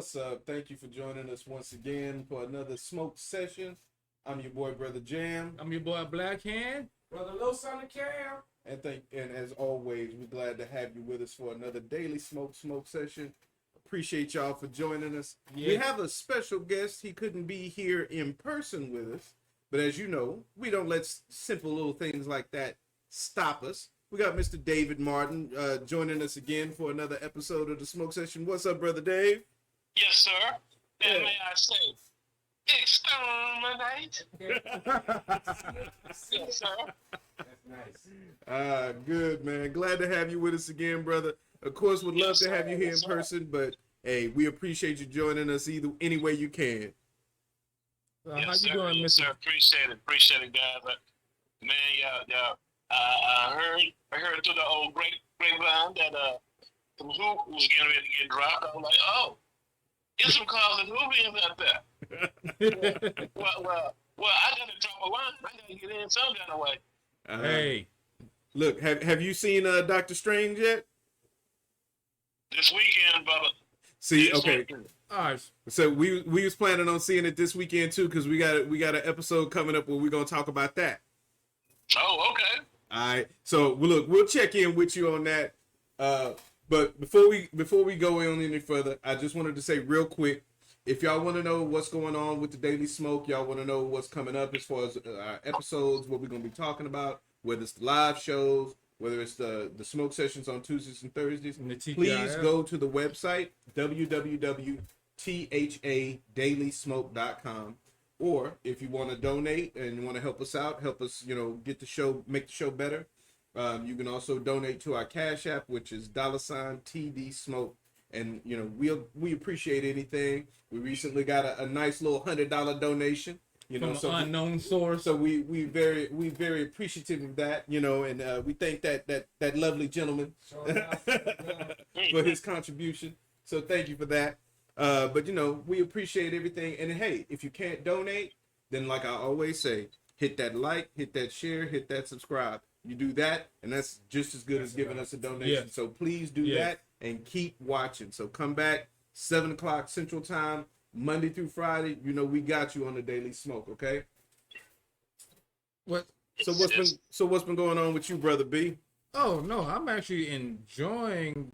What's up? Thank you for joining us once again for another smoke session. I'm your boy, Brother Jam. I'm your boy, Black Hand. Brother Los on the cam. And as always, we're glad to have you with us for another daily smoke session. Appreciate y'all for joining us. Yeah. We have a special guest. He couldn't be here in person with us, but as you know, we don't let simple little things like that stop us. We got Mr. David Martin joining us again for another episode of the Smoke Session. What's up, Brother Dave? Yes, sir. And may I say, exterminate? Yes, sir. That's nice. Good, man. Glad to have you with us again, brother. Of course, would love to have you here in person, but hey, we appreciate you joining us any way you can. Yes, how you sir. doing, Yes, Mr.? sir. Appreciate it, guys. Man, yeah. I heard through the old grapevine that some hoop was getting ready to get dropped. I was like, oh, get some calls and hoopians out there. well, I gotta drop a line. I gotta get in some kind of way. Hey, look, have you seen Doctor Strange yet? This weekend, brother. See, okay. all right. So we was planning on seeing it this weekend too, because we got an episode coming up where we're gonna talk about that. Oh, okay. All right. So we'll check in with you on that. But before we go on any further, I just wanted to say real quick, if y'all want to know what's going on with the Daily Smoke, y'all want to know what's coming up as far as episodes, what we're going to be talking about, whether it's the live shows, whether it's the smoke sessions on Tuesdays and Thursdays, please go to the website, www.thaDailySmoke.com. Or if you want to donate and you want to help us out, help us, get the show, make the show better. You can also donate to our Cash App, which is $TD Smoke. And, we appreciate anything. We recently got a nice little $100 donation, From an unknown source. So we very appreciative of that, and we thank that lovely gentleman for his contribution. So thank you for that. But we appreciate everything. And hey, if you can't donate, then like I always say, hit that like, hit that share, hit that subscribe. You do that, and that's just as good as giving us a donation. Yeah. So please do that and keep watching. So come back 7 o'clock Central Time, Monday through Friday. We got you on the Daily Smoke, okay? What? So what's been going on with you, Brother B? Oh no, I'm actually enjoying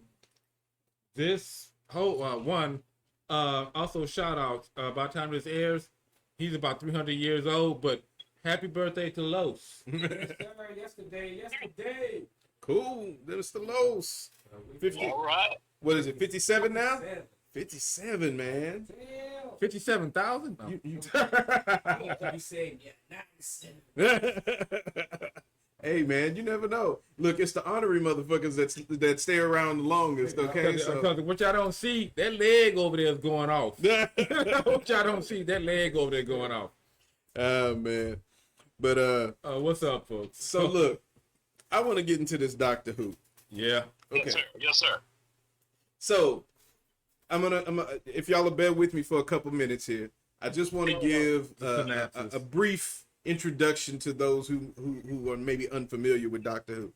this whole one. Also, shout out. By the time this airs, he's about 300 years old. But happy birthday to Los. Yesterday. Cool. Mr. Los. 50. All right. What is it? 57 now? 57, man. 57,000. You You saying 97. Hey, man, you never know. Look, it's the honorary motherfuckers that stay around the longest, okay? Because what y'all don't see, that leg over there is going off. What y'all don't see, that leg over there going off. Oh, man. But, what's up, folks? So, look, I want to get into this Doctor Who. Yeah. Okay. Yes, sir. So, I'm gonna if y'all will bear with me for a couple minutes here, I just want to give a brief introduction to those who are maybe unfamiliar with Doctor Who.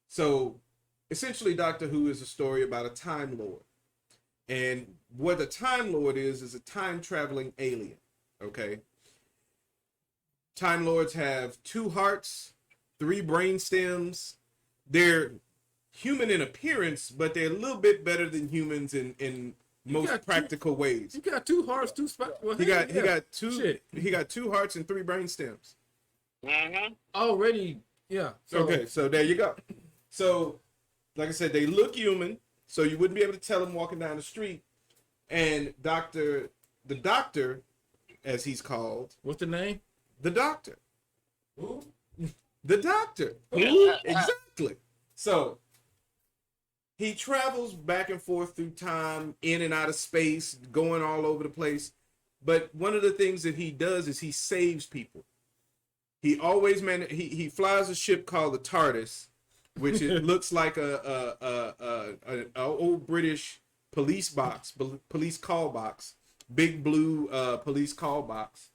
So, essentially, Doctor Who is a story about a Time Lord, and what a Time Lord is a time traveling alien. Okay. Time Lords have 2 hearts, 3 brain stems. They're human in appearance, but they're a little bit better than humans in most practical ways. You got 2 hearts, 2 spots. Well, he got 2 hearts and 3 brain stems. Mm-hmm. Already, yeah. Okay, so there you go. So, like I said, they look human, so you wouldn't be able to tell them walking down the street. And the doctor, as he's called. What's the name? The Doctor. Who? The Doctor. Who? Exactly. So, he travels back and forth through time, in and out of space, going all over the place. But one of the things that he does is he saves people. He always he flies a ship called the TARDIS, which it looks like an old British police call box, big blue police call box.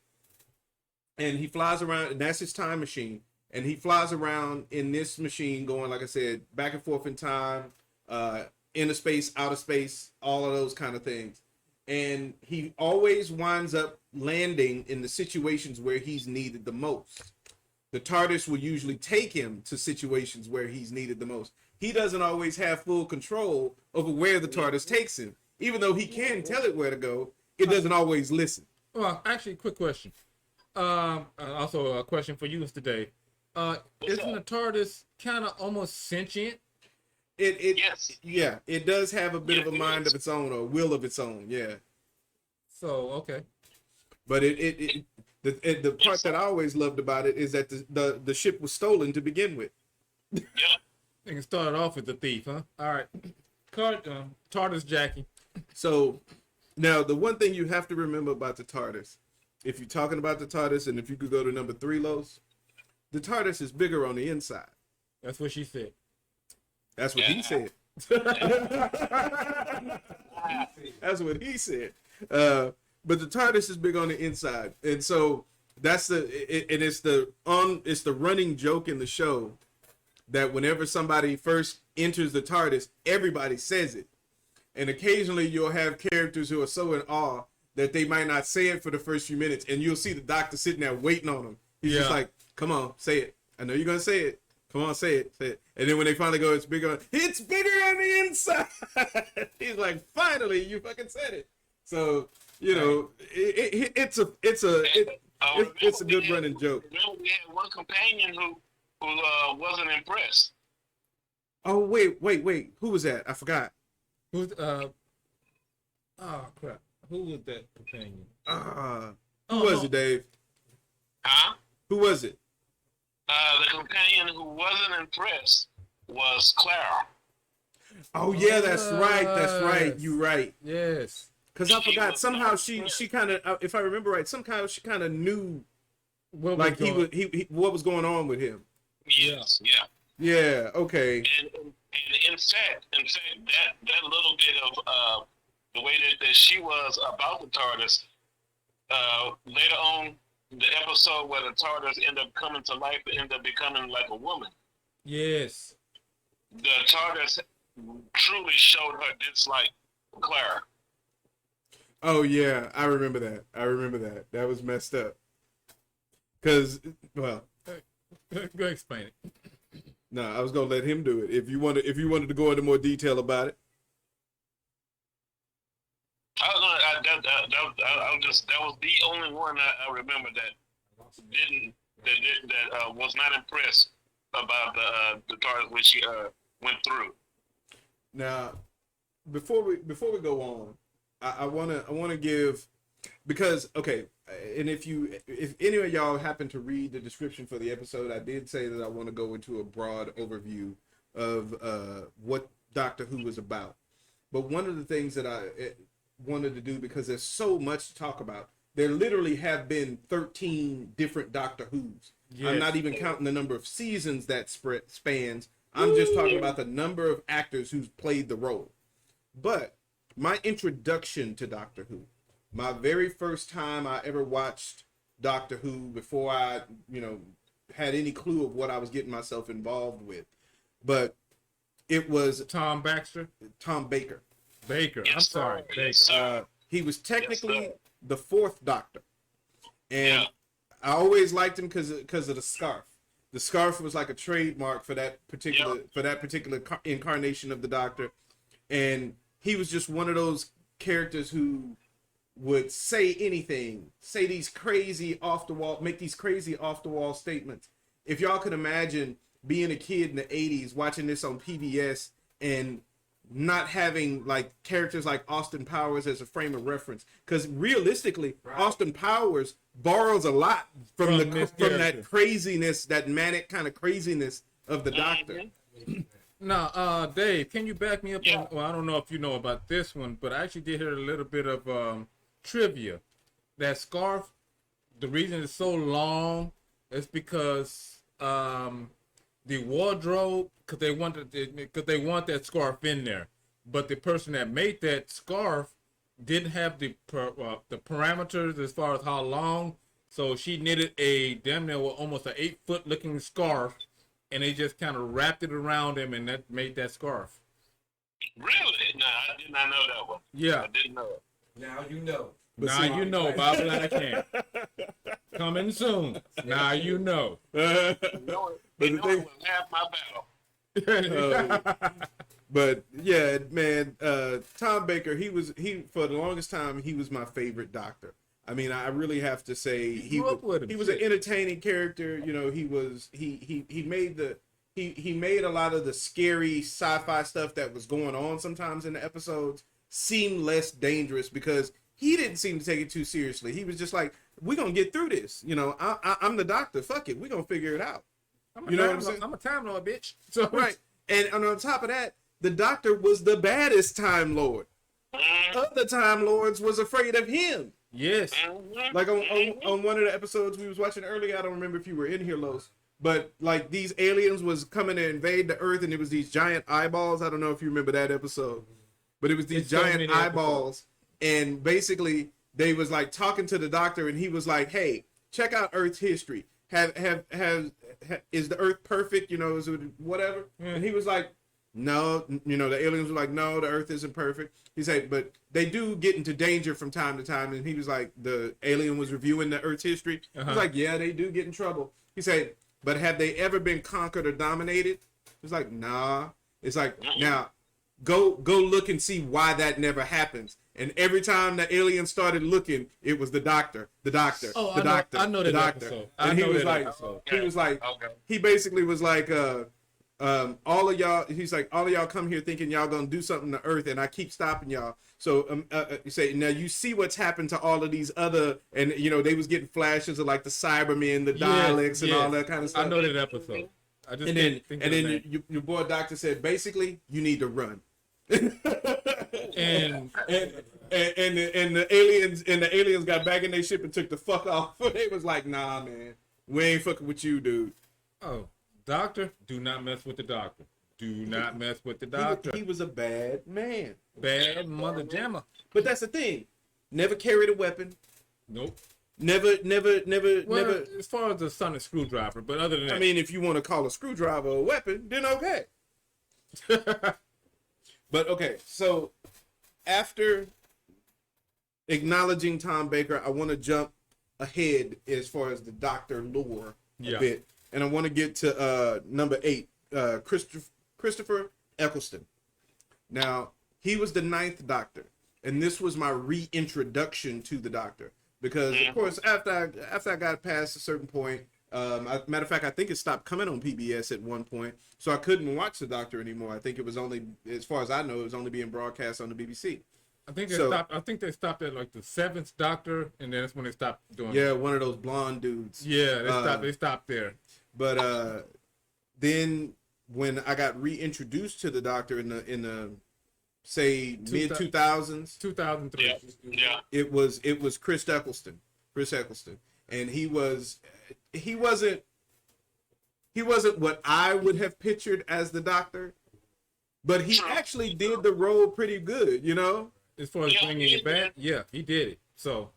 And he flies around, and that's his time machine. And he flies around in this machine going, like I said, back and forth in time, inner space, outer space, all of those kind of things. and he always winds up landing in the situations where he's needed the most. The TARDIS will usually take him to situations where he's needed the most. He doesn't always have full control over where the TARDIS takes him. Even though he can tell it where to go, it doesn't always listen. Well, actually, quick question. Also, a question for you today. Isn't the TARDIS kind of almost sentient? Yes. Yeah, it does have a bit of a mind of its own, or a will of its own. Yeah. So okay. But the part that I always loved about it is that the ship was stolen to begin with. Yeah. They can start off with the thief, huh? All right. TARDIS Jackie. So now the one thing you have to remember about the TARDIS, if you're talking about the TARDIS, and if you could go to number 3, Los, the TARDIS is bigger on the inside. That's what she said. That's what he said. That's what he said. But the TARDIS is big on the inside, and so that's it's the running joke in the show that whenever somebody first enters the TARDIS, everybody says it, and occasionally you'll have characters who are so in awe that they might not say it for the first few minutes, and you'll see the Doctor sitting there waiting on them. He's just like, "Come on, say it. I know you're gonna say it. Come on, say it, say it." And then when they finally go, it's bigger on the inside. He's like, "Finally, you fucking said it." So you know, it's a good running joke. Remember, we had one companion who wasn't impressed. Oh wait, who was that? I forgot. Who's oh crap. Who was that companion? Who was it, Dave? Huh? Who was it? The companion who wasn't impressed was Clara. Oh yeah, that's right. You're right. Yes. Because I forgot. Somehow she kind of, if I remember right, somehow she kind of knew, what was going on with him. Yes. Yeah. Yeah. Okay. And in fact, that little bit of the way that she was about the TARDIS, later on, the episode where the TARDIS ended up coming to life, ended up becoming like a woman. Yes. The TARDIS truly showed her dislike for Clara. Oh yeah, I remember that. That was messed up. Cause, well, go explain it. No, I was gonna let him do it. If you wanted to go into more detail about it. That was the only one I remember that was not impressed about the TARDIS which she went through. Now, before we go on, I wanna give, because okay, and if any of y'all happen to read the description for the episode, I did say that I want to go into a broad overview of what Doctor Who is about. But one of the things that I wanted to do, because there's so much to talk about, there literally have been 13 different Doctor Who's. Yes. I'm not even counting the number of seasons that spans. I'm just talking about the number of actors who's played the role. But my introduction to Doctor Who, my very first time I ever watched Doctor Who, before I, had any clue of what I was getting myself involved with, but it was Tom Baker. I'm sorry, Baker. He was technically the 4th Doctor, and I always liked him because of the scarf. The scarf was like a trademark for that particular incarnation of the Doctor, and he was just one of those characters who would say anything, say these crazy off the wall statements. If y'all could imagine being a kid in the 80s watching this on PBS and not having like characters like Austin Powers as a frame of reference, because realistically, Austin Powers borrows a lot from that craziness, that manic kind of craziness of the Doctor. Now, Dave, can you back me up on? Well, I don't know if you know about this one, but I actually did hear a little bit of trivia. That scarf, the reason it's so long is because the wardrobe, because they want that scarf in there, but the person that made that scarf didn't have the parameters as far as how long, so she knitted a damn near almost an 8-foot looking scarf, and they just kind of wrapped it around him, and that made that scarf. Really? No, I did not know that one. Yeah. I didn't know it. Now you know. But Now see- you know about Black Hand. Coming soon. Now you know. but They the know thing, it was half my battle. but yeah, man, Tom Baker, he for the longest time he was my favorite Doctor. I mean, I really have to say he grew up with him. was an entertaining character. You know, he made a lot of the scary sci-fi stuff that was going on sometimes in the episodes seem less dangerous because he didn't seem to take it too seriously. He was just like, we're gonna get through this. You know, I'm the Doctor. Fuck it, we're gonna figure it out. You know what I'm saying? I'm a Time Lord, bitch. So Right. And on top of that, the Doctor was the baddest Time Lord. Other Time Lords was afraid of him. Yes. Like on one of the episodes we was watching earlier, I don't remember if you were in here, Los, but like these aliens was coming to invade the Earth, and it was these giant eyeballs. I don't know if you remember that episode, but it was these It's so giant many eyeballs, and basically they was like talking to the Doctor, and he was like, "Hey, check out Earth's history. Is the Earth perfect? You know, is it whatever?" And he was like, "No." You know, the aliens were like, "No, the Earth isn't perfect." He said, "But they do get into danger from time to time." And he was like, the alien was reviewing the Earth's history. He was like, "Yeah, they do get in trouble." He said, "But have they ever been conquered or dominated?" It's like, "Nah." It's like, now go look and see why that never happens. And every time the alien started looking, it was the Doctor, the Doctor, Oh, the Doctor, I know the that Doctor. episode. And I he know was that like, episode. he was like, Okay. he basically was like, all of y'all, he's like, all of y'all come here thinking y'all gonna do something to Earth, and I keep stopping y'all. So you say, now you see what's happened to all of these other, and you know, they was getting flashes of like the Cybermen, the Daleks, and all that kind of stuff. I know that episode. I just And can't then, think of his name. your boy Doctor said, basically, you need to run. And the aliens got back in their ship and took the fuck off. They was like, "Nah, man, we ain't fucking with you, dude." oh, Doctor, do not mess with the Doctor. Do not mess with the Doctor. He was a bad man. Bad mother jammer. But that's the thing. Never carried a weapon. Nope. Never. Well, as far as the sonic screwdriver, but other than that, I mean, if you want to call a screwdriver a weapon, then okay. But okay, so after acknowledging Tom Baker, I want to jump ahead as far as the Doctor lore a bit, and I want to get to number 8, Christopher Eccleston. Now, he was the 9th Doctor, and this was my reintroduction to the Doctor because, of course, after I got past a certain point, matter of fact, I think it stopped coming on PBS at one point, so I couldn't watch the Doctor anymore. I think it was only, as far as I know, it was only being broadcast on the BBC. I think they stopped at like the 7th Doctor, and then that's when they stopped doing. Yeah, one of those blonde dudes. Yeah, they stopped there. But then when I got reintroduced to the Doctor in the say mid 2000s, 2003. Yeah. it was Chris Eccleston, and he wasn't what I would have pictured as the Doctor, but he actually did the role pretty good, you know. As far as Yeah, bringing he it back, did. yeah, he did it. So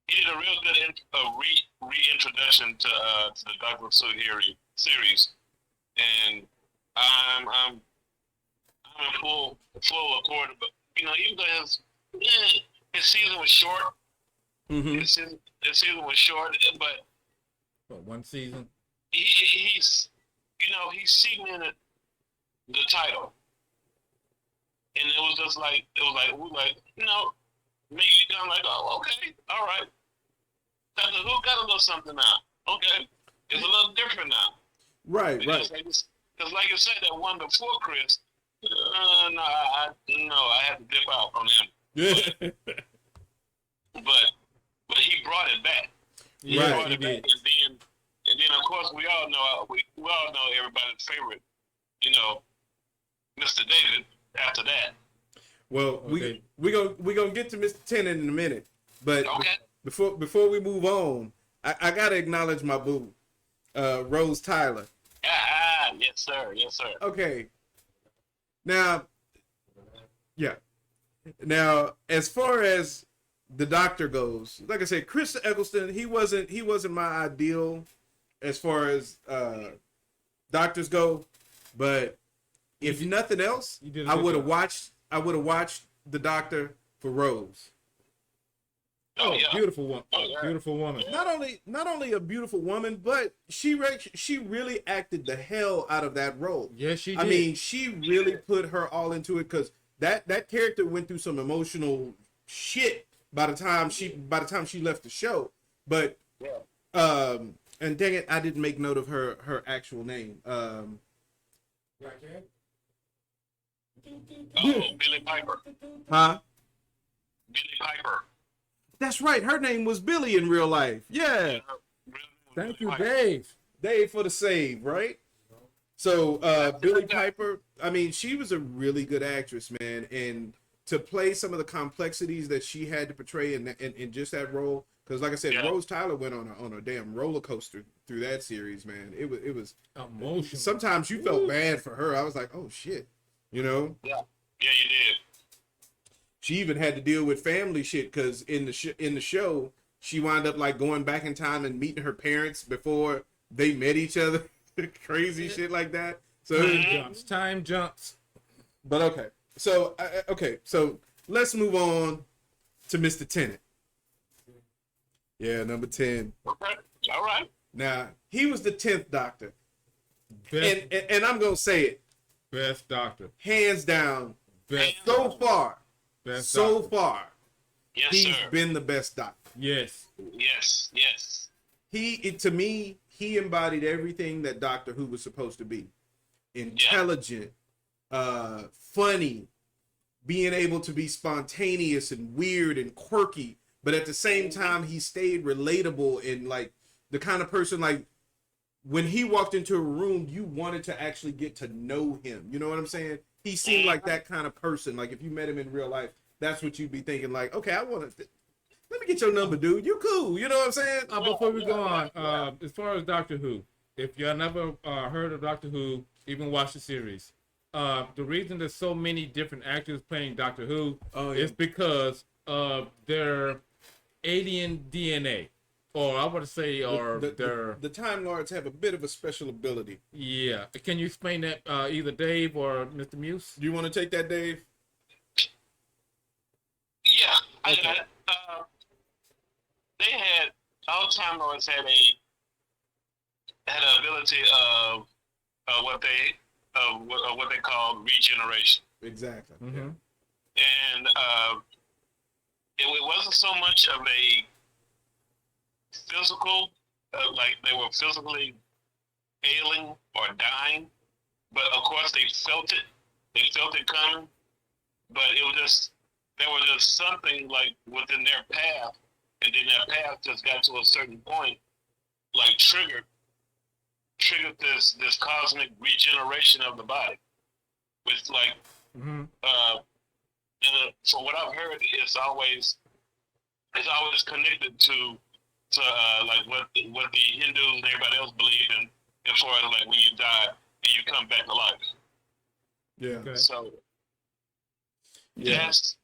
He did a real good reintroduction to the Doctor series, and I'm in full accord. But you know, even though his season was short, Mm-hmm. his season was short, but one season. he's cemented the title, and it was like we like, you know, maybe kind of like, oh, okay, all right, Doctor Who got a little something now. Okay, it's a little different now. Right. Because like you said, that one before Chris, no, I had to dip out on him. Yeah. But he brought it back. He Yeah, brought he it back, did. and then of course we all know everybody's favorite, you know, Mr. David. After that, Well, Okay. we gonna get to Mr. Tennant in a minute, but okay. before we move on, I gotta acknowledge my boo, Rose Tyler. Yes sir. Okay. Now, as far as the Doctor goes, like I said, Chris Eccleston, he wasn't my ideal as far as doctors go, but if nothing else, You did a I good would have job. watched the Doctor for Rose. Oh, yeah. Beautiful woman. Oh, yeah. Beautiful woman. Not only a beautiful woman, but she really acted the hell out of that role. Yes, she did. I mean, she really put her all into it, because that character went through some emotional shit by the time she left the show. But and dang it, I didn't make note of her actual name. Black hair? Billy Piper. Huh? Billy Piper. That's right. Her name was Billy in real life. Yeah. Thank you, Dave. Dave for the save, right? So Billy Piper, I mean, she was a really good actress, man, and to play some of the complexities that she had to portray in just that role, because like I said, Rose Tyler went on a damn roller coaster through that series, man. It was Emotional. sometimes you felt bad for her. I was like, oh shit, you know? Yeah, you did. She even had to deal with family shit, because in the show, she wound up like going back in time and meeting her parents before they met each other. Crazy shit like that. So Time jumps. But okay. So let's move on to Mr. Tennant. Yeah, number 10. Okay, all right. Now, he was the 10th Doctor. Best, And I'm going to say it. best doctor. Hands down. Best, So far. best So doctor. far. Yes, He's sir. been the best Doctor. Yes. Yes. To me, he embodied everything that Doctor Who was supposed to be. Intelligent, funny, being able to be spontaneous and weird and quirky, but at the same time, he stayed relatable and like the kind of person, like when he walked into a room, you wanted to actually get to know him. You know what I'm saying? He seemed like that kind of person. Like if you met him in real life, that's what you'd be thinking. Like, okay, let me get your number, dude. You cool. You know what I'm saying? Before we go on, as far as Doctor Who, if y'all never heard of Doctor Who, even watch the series, the reason there's so many different actors playing Doctor Who is because of their alien DNA, or I would say, or the Time Lords have a bit of a special ability. Yeah. Can you explain that, either Dave or Mr. Muse? Do you want to take that, Dave? Yeah, I Okay. got it. They had all Time Lords had an ability of what they call regeneration, Exactly. Mm-hmm. and it wasn't so much of a physical, like they were physically ailing or dying, but of course they felt it. They felt it coming, but there was just something like within their path, and then that path just got to a certain point, like triggered this cosmic regeneration of the body, which like Mm-hmm. from what I've heard, it's always connected to like what the Hindus and everybody else believe in, as far as like when you die and you come back to life. Yeah. Okay. So Yeah. that's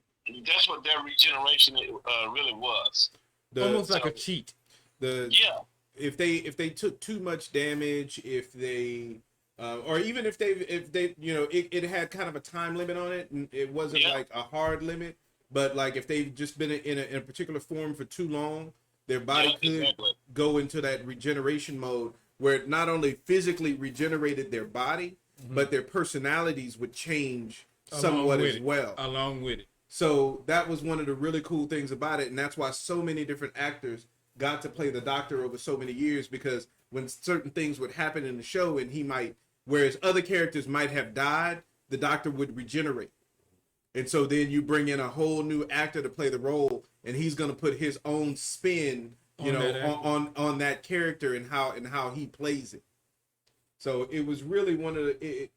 what their regeneration really was. Almost like a cheat. Yeah. If they took too much damage, if they or even if they you know, it had kind of a time limit on it, and it wasn't like a hard limit, but like if they've just been in a particular form for too long, their body could go into that regeneration mode where it not only physically regenerated their body, but their personalities would change somewhat as well. Along with it. So that was one of the really cool things about it, and that's why so many different actors got to play the Doctor over so many years, because when certain things would happen in the show and whereas other characters might have died, the Doctor would regenerate. And so then you bring in a whole new actor to play the role, and he's going to put his own spin, on that character and how he plays it. So it was really one of the,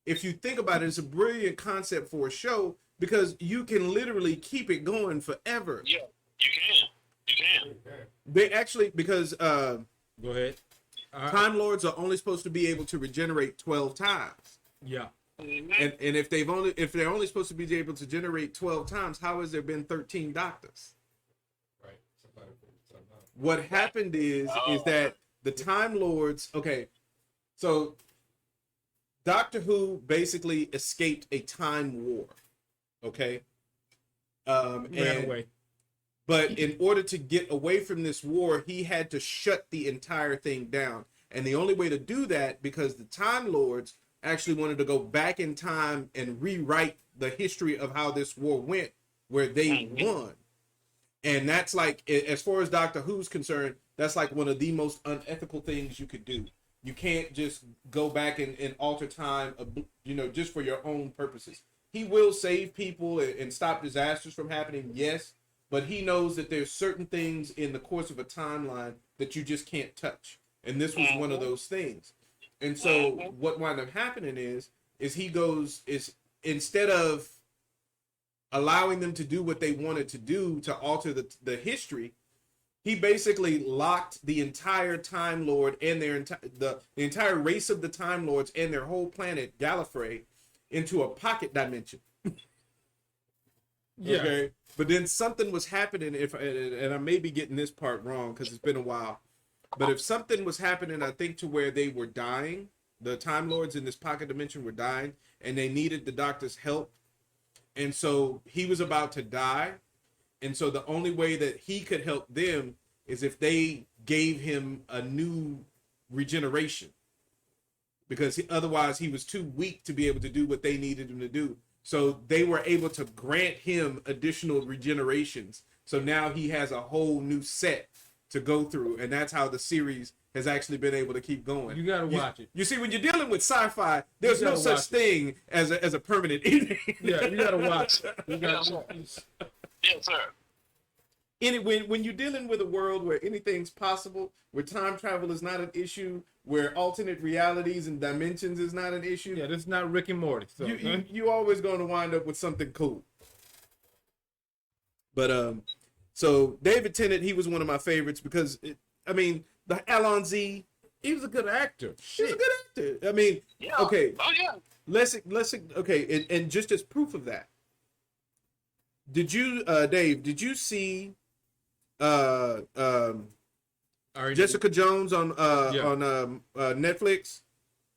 if you think about it, it's a brilliant concept for a show, because you can literally keep it going forever. Yeah, you can. They actually, because Go ahead. Time Lords are only supposed to be able to regenerate 12 times. Yeah. Mm-hmm. And if they're only supposed to be able to generate 12 times, how has there been 13 Doctors? Right. What happened is that the Time Lords, okay, so Doctor Who basically escaped a time war, okay? He ran and away. but in order to get away from this war, he had to shut the entire thing down. And the only way to do that, because the Time Lords actually wanted to go back in time and rewrite the history of how this war went, where they won. And that's like, as far as Doctor Who's concerned, that's like one of the most unethical things you could do. You can't just go back and alter time, just for your own purposes. He will save people and stop disasters from happening, yes, but he knows that there's certain things in the course of a timeline that you just can't touch. And this was one of those things. And so what wound up happening is instead of allowing them to do what they wanted to do to alter the history, he basically locked the entire Time Lord and the entire race of the Time Lords and their whole planet, Gallifrey, into a pocket dimension. Yeah. Okay. But then something was happening, and I may be getting this part wrong because it's been a while. But if something was happening, I think, to where they were dying, the Time Lords in this pocket dimension were dying, and they needed the Doctor's help. And so he was about to die. And so the only way that he could help them is if they gave him a new regeneration. Because otherwise he was too weak to be able to do what they needed him to do. So they were able to grant him additional regenerations. So now he has a whole new set to go through. And that's how the series has actually been able to keep going. You gotta watch it. You see, when you're dealing with sci-fi, there's no such thing as a permanent ending. Yeah, you gotta watch it. You gotta watch it. Yes, sir. When you're dealing with a world where anything's possible, where time travel is not an issue, where alternate realities and dimensions is not an issue, Yeah, this is not Rick and Morty. So you always going to wind up with something cool. But so David Tennant, he was one of my favorites because the Alonzi, he was a good actor. he was a good actor. I mean, Yeah. okay, Oh yeah. let's okay, and just as proof of that, did you, Dave? Did you see Jessica Jones on Netflix?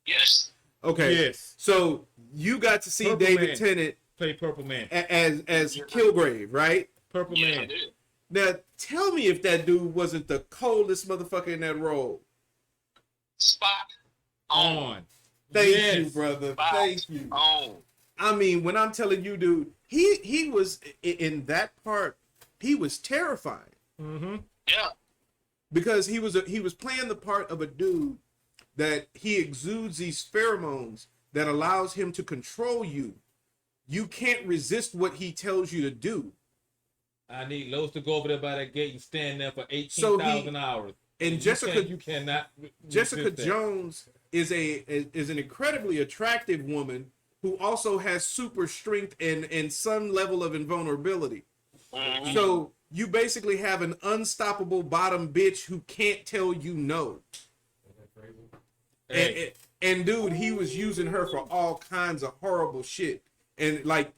Yes. Okay. Yes. So you got to see Purple David Man. Tennant Play Purple Man. as Kilgrave, right? Purple Yeah, I Man. did. Now tell me if that dude wasn't the coldest motherfucker in that role. Spot on. On. Thank Yes. you, brother. Spot Thank you. on. I mean, when I'm telling you, dude, he was in that part. He was terrifying. Mm-hmm. Yeah. Because he was playing the part of a dude that he exudes these pheromones that allows him to control you. You can't resist what he tells you to do. I need Lowe's to go over there by that gate and stand there for So 18,000 hours. And you cannot. Jessica resist that. Jones is an incredibly attractive woman who also has super strength and some level of invulnerability. Mhm. So you basically have an unstoppable bottom bitch who can't tell you no. Hey. And dude, he was using her for all kinds of horrible shit. And like,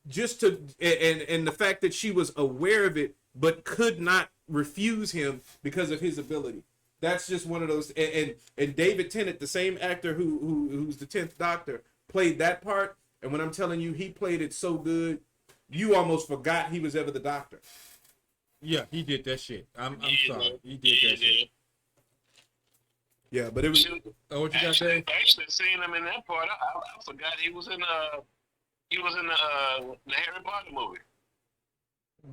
just to, and the fact that she was aware of it, but could not refuse him because of his ability. That's just one of those. And David Tennant, the same actor who's the 10th Doctor, played that part. And when I'm telling you, he played it so good, you almost forgot he was ever the Doctor. Yeah, he did that shit. I'm Yeah, sorry. He did that shit. Yeah, but it was. Oh, what you got Actually, there? seeing him in that part, I forgot he was in the Harry Potter movie.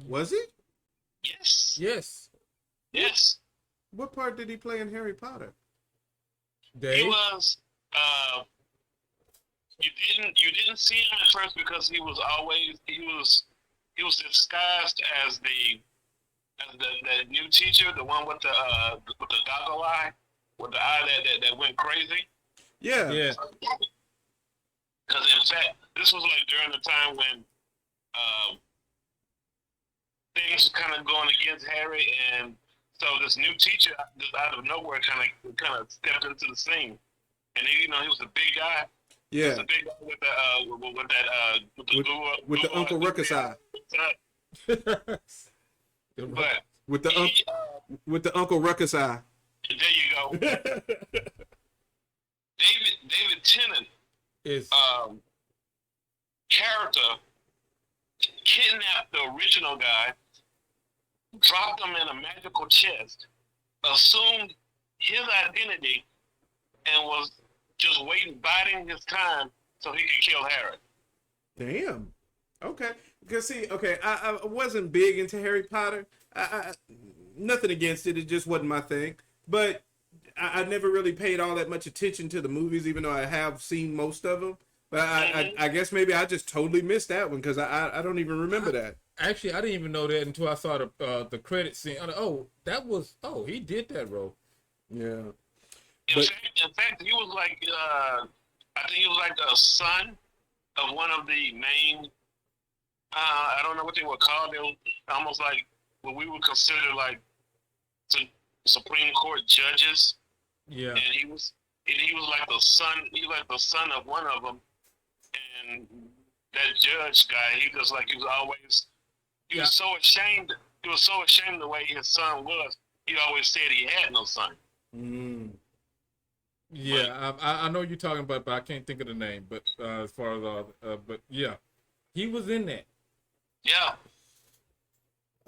Was he? Yes. Yes. Yes. What part did he play in Harry Potter? He Dave? was. You didn't see him at first because he was disguised as the new teacher, the one with the goggle eye, with the eye that went crazy. Yeah. Yeah. Because in fact, this was like during the time when things were kind of going against Harry, and so this new teacher, just out of nowhere, kind of stepped into the scene, and he was a big guy. He was Yeah. a big guy with the With the Uncle Ruckus eye. But With the Uncle Ruckus eye. there you go. David Tennant Is character kidnapped the original guy, dropped him in a magical chest, assumed his identity, and was just waiting, biding his time so he could kill Harry. Damn. Okay. Because see, okay, I wasn't big into Harry Potter. Nothing against it. It just wasn't my thing. But I never really paid all that much attention to the movies, even though I have seen most of them. But I guess maybe I just totally missed that one because I don't even remember that. Actually, I didn't even know that until I saw the credit scene. He did that role. Yeah. In fact, he was like, I think he was like a son of one of the main, I don't know what they were called. They were almost like what we would consider like Supreme Court judges. Yeah. And he was like the son. He was like the son of one of them. And that judge guy, he was so ashamed. He was so ashamed the way his son was. He always said he had no son. Mm. Yeah, I know you're talking about, but I can't think of the name. But as far as but yeah, he was in that. Yeah.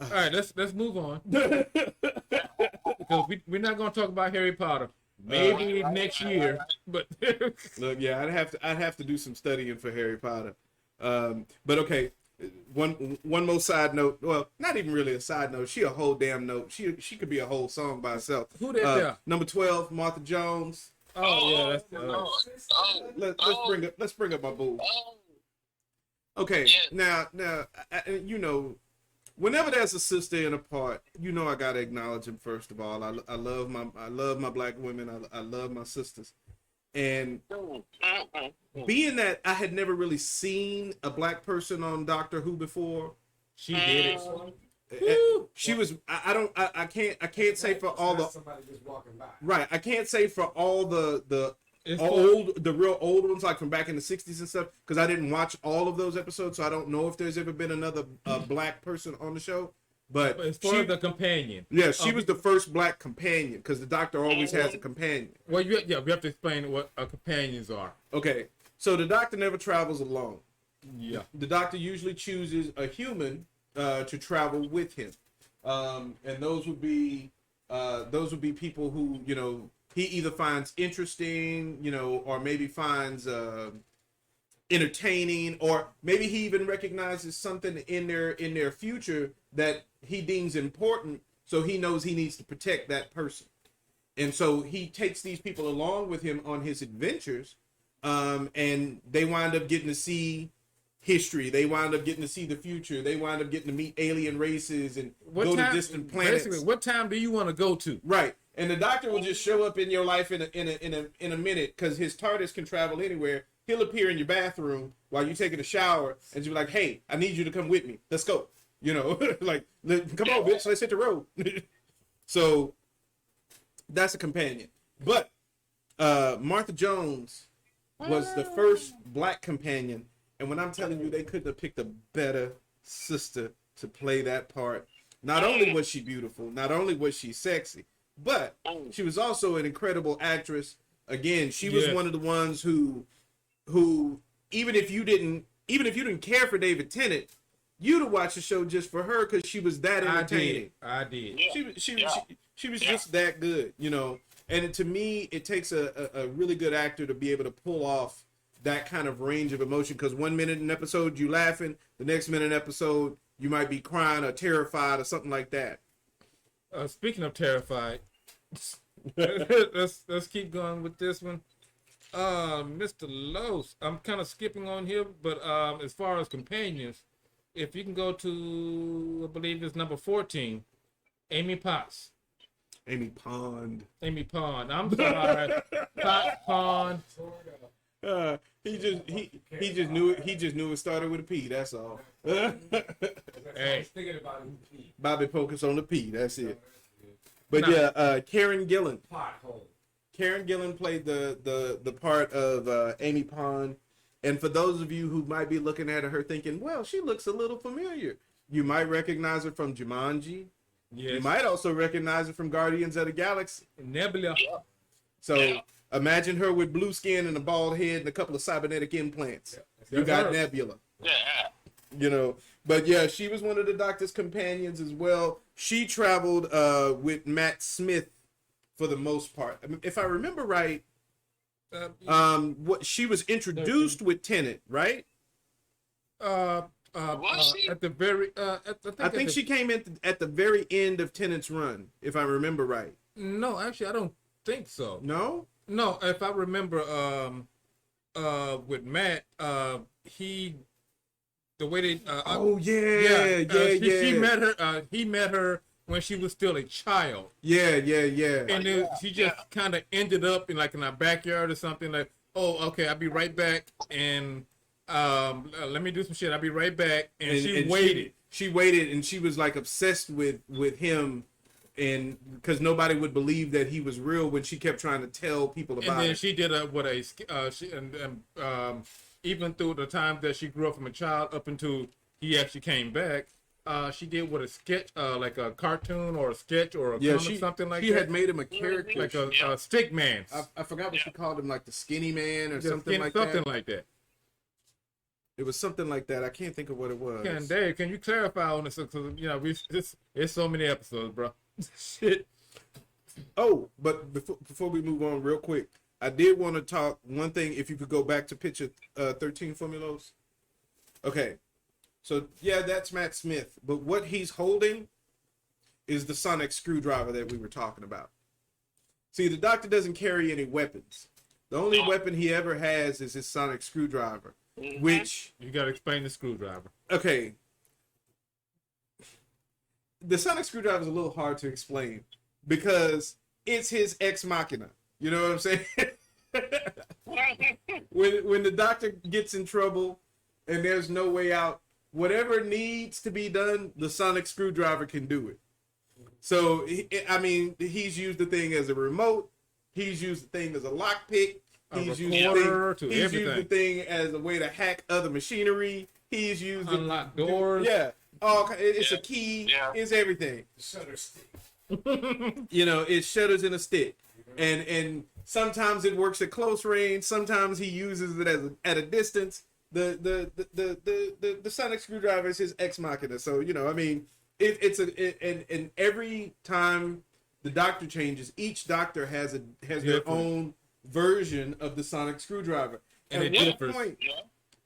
All right, let's move on because we're not going to talk about Harry Potter. Maybe next year, but look, yeah, I'd have to do some studying for Harry Potter. But okay, one more side note. Well, not even really a side note. She a whole damn note. She could be a whole song by herself. Who that? Number 12, Martha Jones. Oh yeah, Let's bring up my boo. Okay, now, you know, whenever there's a sister in a part, you know I gotta acknowledge him first of all. I love my black women. I love my sisters, and being that I had never really seen a black person on Doctor Who before, she did it. She was. I can't say for all the. Somebody just walking by. Right, I can't say for all the real old ones, like from back in the 60s and stuff, because I didn't watch all of those episodes, so I don't know if there's ever been another black person on the show. But as far as the companion, yeah, she was the first black companion, because the Doctor always has a companion. Well, we have to explain what companions are. Okay, so the Doctor never travels alone. Yeah, the Doctor usually chooses a human to travel with him, and those would be people who, you know, he either finds interesting, you know, or maybe finds entertaining, or maybe he even recognizes something in their future that he deems important, so he knows he needs to protect that person. And so he takes these people along with him on his adventures, and they wind up getting to see history. They wind up getting to see the future. They wind up getting to meet alien races and go to distant planets. Basically, what time do you want to go to? Right. And the Doctor will just show up in your life in a minute, because his TARDIS can travel anywhere. He'll appear in your bathroom while you're taking a shower, and you'll be like, "Hey, I need you to come with me. Let's go." You know, like, come on, bitch, let's hit the road. So that's a companion. But Martha Jones was the first black companion, and when I'm telling you, they couldn't have picked a better sister to play that part. Not only was she beautiful, not only was she sexy, but she was also an incredible actress. Again, she was one of the ones who even if you didn't care for David Tennant, you'd have watched the show just for her, because she was that entertaining. I did. She was just that good, you know. And to me, it takes a really good actor to be able to pull off that kind of range of emotion, because 1 minute in an episode you laughing, the next minute in an episode you might be crying or terrified or something like that. Speaking of terrified, let's keep going with this one. Mr. Los, I'm kind of skipping on here, but as far as companions, if you can go to, I believe it's number 14, Amy Potts. Amy Pond. I'm sorry. Pond. He just knew it started with a P. That's all. Hey. Bobby focus on the P. That's it. But Karen Gillan. Karen Gillan played the part of Amy Pond. And for those of you who might be looking at her thinking, well, she looks a little familiar, you might recognize her from Jumanji. Yes. You might also recognize her from Guardians of the Galaxy. Nebula. So imagine her with blue skin and a bald head and a couple of cybernetic implants. You got Nebula. Yeah. You know, But yeah, she was one of the Doctor's companions as well. She traveled with Matt Smith for the most part. I mean, if I remember right, what she was introduced with Tennant, right? Was she? At the very I think she came in at the very end of Tennant's run, if I remember right. No, actually, I don't think so. No? No, if I remember, with Matt, the way they, she met her. He met her when she was still a child. Yeah. And then she just kind of ended up in like in our backyard or something. Like, oh, okay, I'll be right back, and let me do some shit. I'll be right back. And she waited. She waited, and she was like obsessed with him. And because nobody would believe that he was real when she kept trying to tell people about it. And then she did even through the time that she grew up from a child up until he actually came back, she did a sketch, like a cartoon or a sketch or a comic, something like that. She had made him a character, like a stick man. I forgot what she called him, like the skinny man or something like that. It was something like that. I can't think of what it was. Dave, can you clarify on this? Because it's so many episodes, bro. Shit. Oh, but before we move on real quick, I did want to talk one thing. If you could go back to picture 13 for me, Los. Okay. So, yeah, that's Matt Smith. But what he's holding is the sonic screwdriver that we were talking about. See, the Doctor doesn't carry any weapons. The only weapon he ever has is his sonic screwdriver, which... You got to explain the screwdriver. Okay. The sonic screwdriver is a little hard to explain because it's his ex machina. You know what I'm saying? when the Doctor gets in trouble and there's no way out, whatever needs to be done, the sonic screwdriver can do it. So, he's used the thing as a remote. He's used the thing as a lockpick. He's used the thing as a way to hack other machinery. He's used unlock doors. Yeah. It's a key. Yeah. It's everything. Shutter stick. It shutters in a stick, and sometimes it works at close range. Sometimes he uses it at a distance. The sonic screwdriver is his ex machina. So and every time the Doctor changes, each Doctor has their own version of the sonic screwdriver.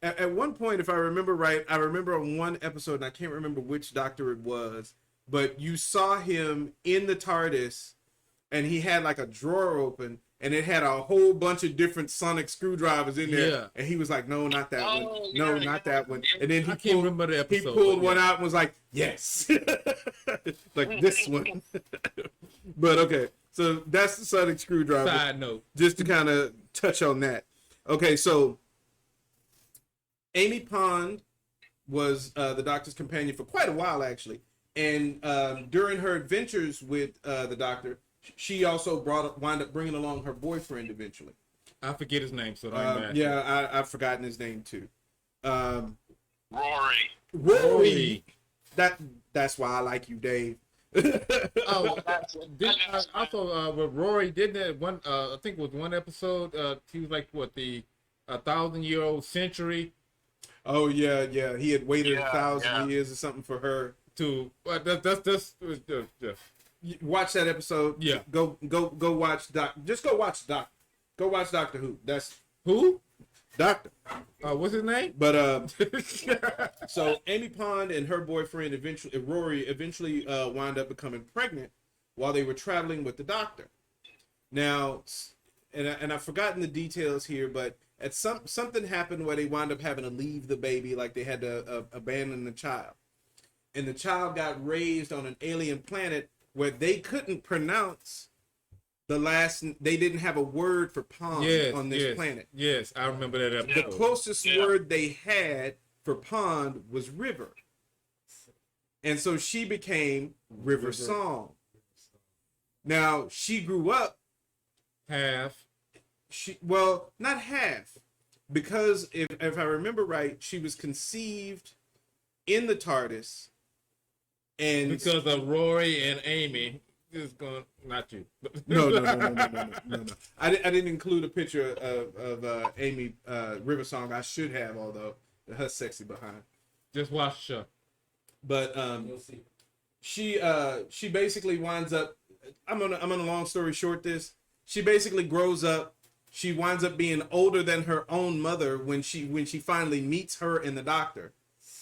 At one point, if I remember right, I remember on one episode, and I can't remember which Doctor it was, but you saw him in the TARDIS, and he had like a drawer open, and it had a whole bunch of different sonic screwdrivers in there. Yeah. And he was like, no, not that one. No, not that one. And then he pulled one out and was like, yes. Like this one. But okay, so that's the sonic screwdriver. Side note. Just to kind of touch on that. Okay, so Amy Pond was the Doctor's companion for quite a while, actually. And during her adventures with the Doctor, she also wound up bringing along her boyfriend eventually. I forget his name, so don't matter. Yeah, I've forgotten his name too. Rory. That's why I like you, Dave. Also, with Rory, didn't that one? I think it was one episode. He was like what the 1,000-year-old century. Oh yeah. He had waited 1,000 years or something for her to. Watch that episode. Yeah. Go watch Doc. Just go watch Doc. Go watch Doctor Who. That's who? Doctor. What's his name? But so Amy Pond and her boyfriend Rory eventually wound up becoming pregnant while they were traveling with the Doctor. Now, and I've forgotten the details here, but something happened where they wound up having to leave the baby, like they had to abandon the child, and the child got raised on an alien planet where they couldn't pronounce they didn't have a word for pond on this planet. Yes, I remember that episode. The closest word they had for pond was river. And so she became River Song. Now, she grew up half. Not half. Because if I remember right, she was conceived in the TARDIS. And because of Rory and Amy. Not you. No. I didn't include a picture of Amy River Song. I should have, although her sexy behind. Just watch the show. But You'll see. she basically winds up. I'm gonna long story short this. She basically grows up. She winds up being older than her own mother when she finally meets her and the doctor.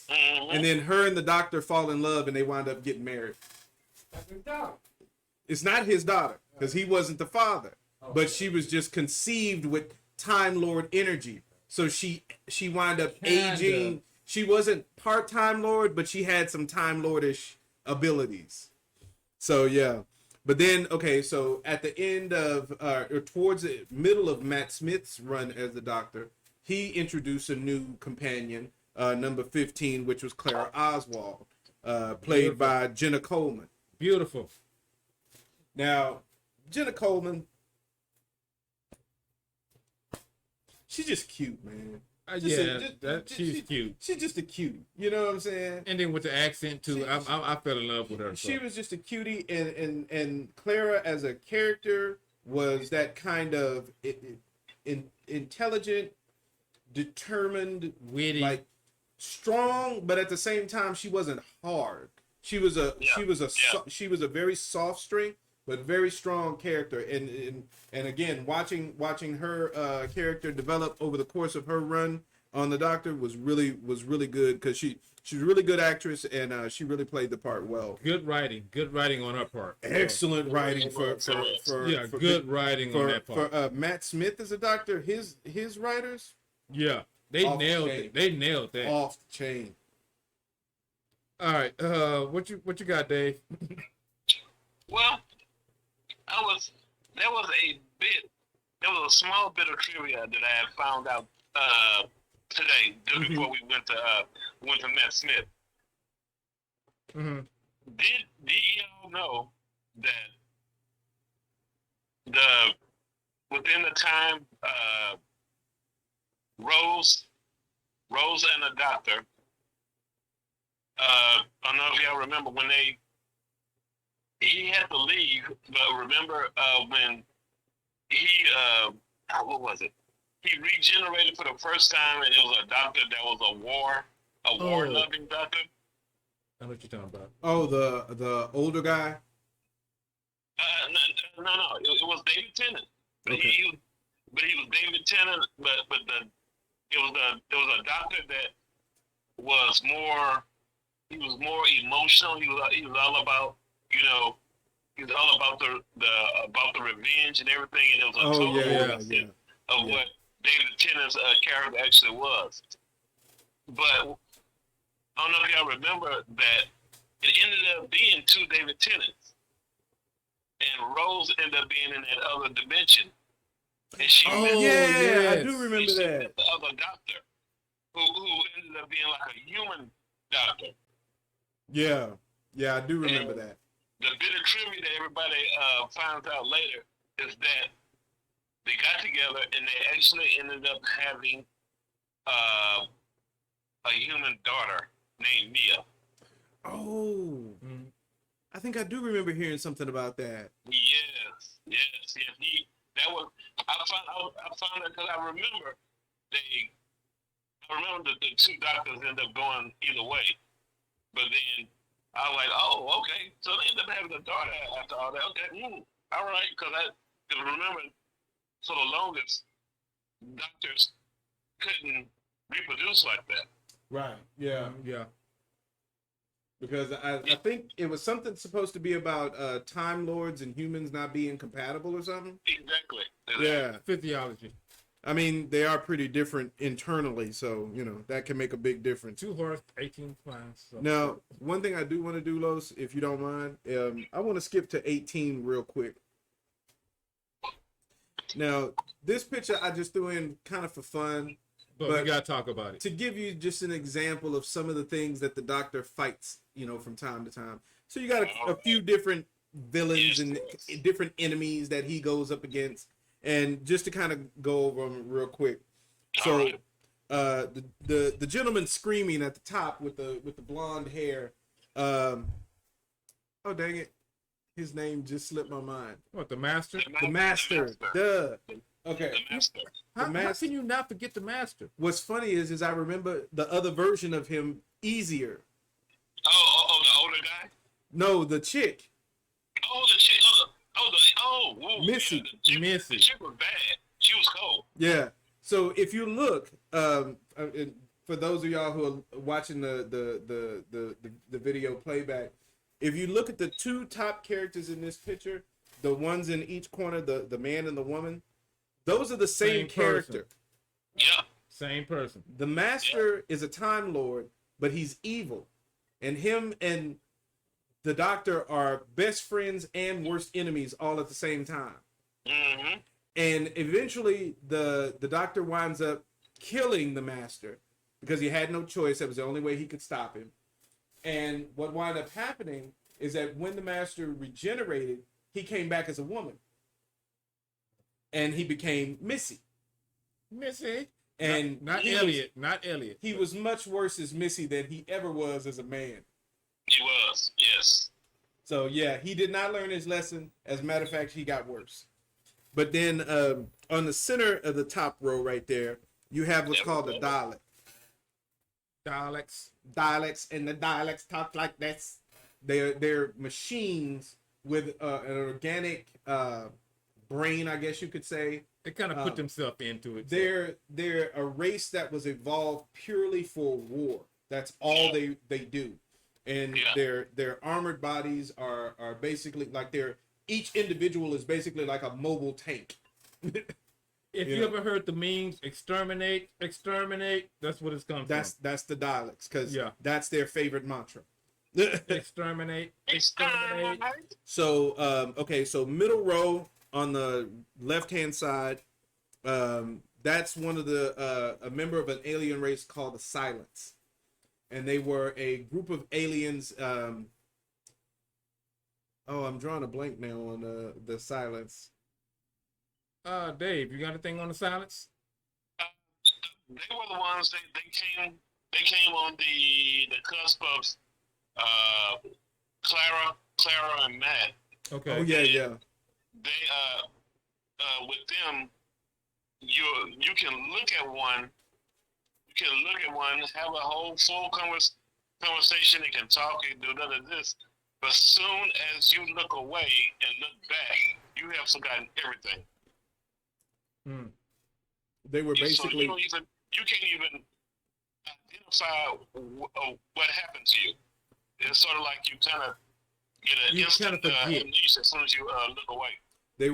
And then her and the doctor fall in love and they wind up getting married. That's his dog. It's not his daughter because he wasn't the father, but she was just conceived with Time Lord energy. So she wound up aging. She wasn't part Time Lord, but she had some Time Lordish abilities. So yeah. But then, okay, so at the end of, or towards the middle of Matt Smith's run as the Doctor, he introduced a new companion, number 15, which was Clara Oswald, played by Jenna Coleman. Beautiful. Now, Jenna Coleman, she's just cute, man. She's cute. She's just a cutie. You know what I'm saying? And then with the accent too, I fell in love with her. She was just a cutie, and Clara as a character was that kind of intelligent, determined, witty, like strong, but at the same time she wasn't hard. She was a very soft string, but very strong character. And again, watching her character develop over the course of her run on the Doctor was really good because she's a really good actress and she really played the part well. Good writing on her part. Excellent writing for good writing on that part. For Matt Smith as a Doctor, his writers, they nailed it. They nailed that. Off the chain. All right, what you got, Dave? Well, there was a small bit of trivia that I had found out today, just before we went to Matt Smith. Mm-hmm. Did y'all know that within the time Rose and the Doctor, I don't know if y'all remember when he had to leave, but remember when he what was it? He regenerated for the first time, and it was a doctor that was a war-loving doctor. I know what you're talking about. Oh, the older guy. No, it was David Tennant. But okay. he was David Tennant, but it was a doctor that was more. He was more emotional. He was all about, he was all about the revenge and everything, and it was a total opposite of what David Tennant's character actually was. But I don't know if y'all remember that it ended up being two David Tennants, and Rose ended up being in that other dimension, and she I do remember that. Met the other doctor, who ended up being like a human doctor. Yeah, I do remember that. The bit of trivia that everybody finds out later is that they got together and they actually ended up having a human daughter named Mia. Oh, I think I do remember hearing something about that. Yes. That was I found it because I remember the two doctors ended up going either way. But then I was like, oh, okay. So they ended up having a daughter after all that. Okay, all right. Because remember, for the longest, doctors couldn't reproduce like that. Right. Yeah. Because I think it was something supposed to be about Time Lords and humans not being compatible or something. Exactly. Yeah. Physiology. I mean, they are pretty different internally, so, that can make a big difference. 2 horse, 18 pounds. So. Now, one thing I do want to do, Los, if you don't mind, I want to skip to 18 real quick. Now, this picture I just threw in kind of for fun. But we got to talk about it. To give you just an example of some of the things that the Doctor fights, from time to time. So you got a few different villains and different enemies that he goes up against. And just to kind of go over them real quick. So the gentleman screaming at the top with the blonde hair. Oh, dang it. His name just slipped my mind. What, the Master? The Master. Duh. Okay. The Master. How can you not forget the Master? What's funny is I remember the other version of him easier. The older guy. No, the chick. Oh, the chick. Whoa, Missy. Yeah, Missy. The chick was bad. She was cold. Yeah. So if you look, for those of y'all who are watching the video playback, if you look at the two top characters in this picture, the ones in each corner, the man and the woman, those are the same character. Yeah. Same person. The Master is a Time Lord, but he's evil, and him and the Doctor are best friends and worst enemies all at the same time. Mm-hmm. And eventually, the Doctor winds up killing the Master because he had no choice. That was the only way he could stop him. And what wound up happening is that when the Master regenerated, he came back as a woman, and he became Missy. Missy. And not Elliot. Not Elliot. He was much worse as Missy than he ever was as a man. He was, yes. So yeah, he did not learn his lesson. As a matter of fact, he got worse. But then on the center of the top row right there, you have what's called a Dalek. Daleks, and the Daleks talk like this. They're machines with an organic brain, I guess you could say. They kind of put themselves into it. They're a race that was evolved purely for war. That's all they do. And their armored bodies are basically like each individual is basically like a mobile tank. If you ever heard the memes, exterminate, that's what it's come from. That's the Daleks, because that's their favorite mantra. Exterminate. So so middle row on the left-hand side, that's one of a member of an alien race called the Silence. And they were a group of aliens. I'm drawing a blank now on the Silence. Dave, you got anything on the Silence? They were the ones they came on the cusp of Clara and Matt. Okay. Oh yeah. They with them, you can look at one. You can look at one, have a whole full conversation. They can talk, they can do this. But soon as you look away and look back, you have forgotten everything. They were basically. So you can't even identify what happened to you. It's sort of like you kind of get an instant amnesia as soon as you look away. They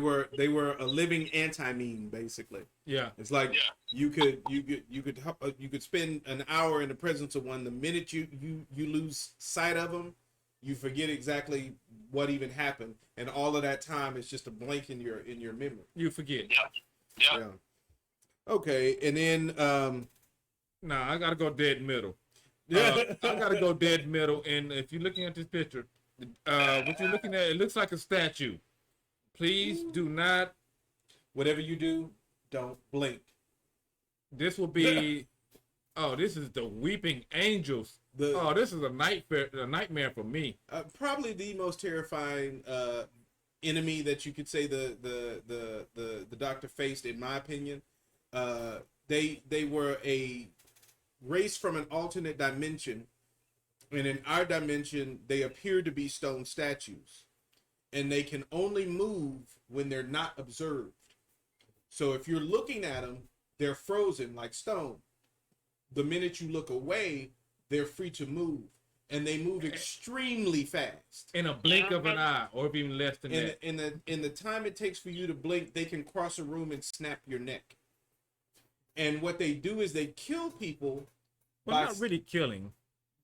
were a living anti-meme, basically. Yeah, it's like you could spend an hour in the presence of one. The minute you lose sight of them, you forget exactly what even happened, and all of that time is just a blank in your memory. You forget. Yeah. Okay, and then I gotta go dead middle. I gotta go dead middle. And if you're looking at this picture, what you're looking at, it looks like a statue. Please do not. Whatever you do, don't blink. This will be. This is the Weeping Angels. This is a nightmare for me. Probably the most terrifying enemy that you could say the Doctor faced, in my opinion. They were a race from an alternate dimension, and in our dimension, they appear to be stone statues. And they can only move when they're not observed. So if you're looking at them, they're frozen like stone. The minute you look away, they're free to move. And they move extremely fast. In a blink of an eye, or even less than that. In the time it takes for you to blink, they can cross a room and snap your neck. And what they do is they kill people. Well, not really killing.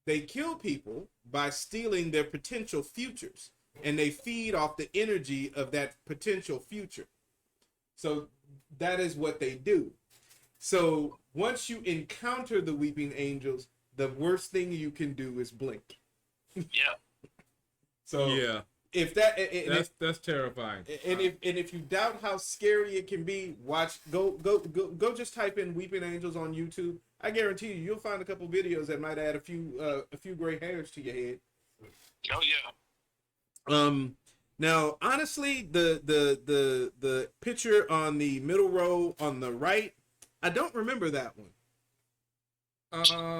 They kill people by stealing their potential futures. And they feed off the energy of that potential future. So that is what they do. So once you encounter the Weeping Angels, the worst thing you can do is blink. Yeah. So if that's terrifying. And if you doubt how scary it can be, go just type in Weeping Angels on YouTube. I guarantee you'll find a couple videos that might add a few gray hairs to your head. Oh yeah. Now honestly, the picture on the middle row on the right, I don't remember that one.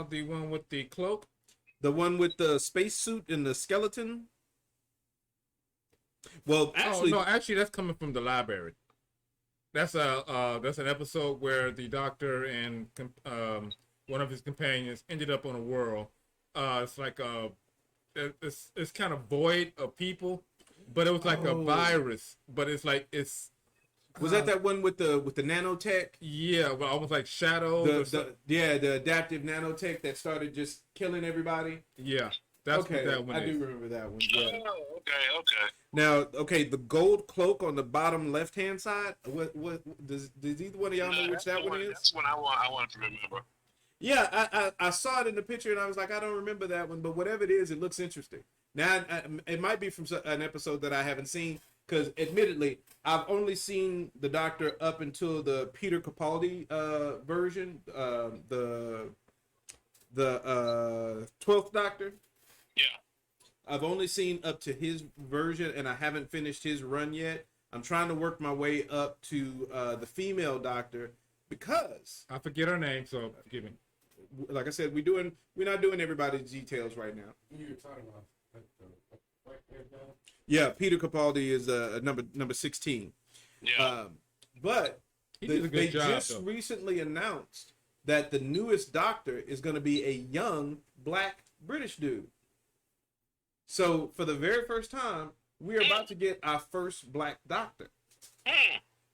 The one with the cloak? The one with the spacesuit and the skeleton. Well, actually, actually, that's coming from the library. That's an episode where the Doctor and one of his companions ended up on a world. It's like it's kind of void of people, but it was like a virus. But it's like it's. Was that one with the nanotech? Yeah, well, almost like shadows. The adaptive nanotech that started just killing everybody. Yeah, that's okay. What that one I is. do remember that one. Yeah. Oh, okay. Now, the gold cloak on the bottom left hand side. What does either one of y'all know which that one is? That's one I want to remember. Yeah, I saw it in the picture and I was like, I don't remember that one, but whatever it is, it looks interesting. Now, it might be from an episode that I haven't seen, because admittedly, I've only seen the Doctor up until the Peter Capaldi version, the 12th Doctor. Yeah. I've only seen up to his version, and I haven't finished his run yet. I'm trying to work my way up to the female Doctor, because I forget her name, so forgive me. Like I said, we're not doing everybody's details right now. You were talking about right there now. Yeah, Peter Capaldi is number 16. Yeah. But He did a good they job, just though. recently announced that the newest Doctor is going to be a young black British dude. So for the very first time, we are about to get our first black Doctor.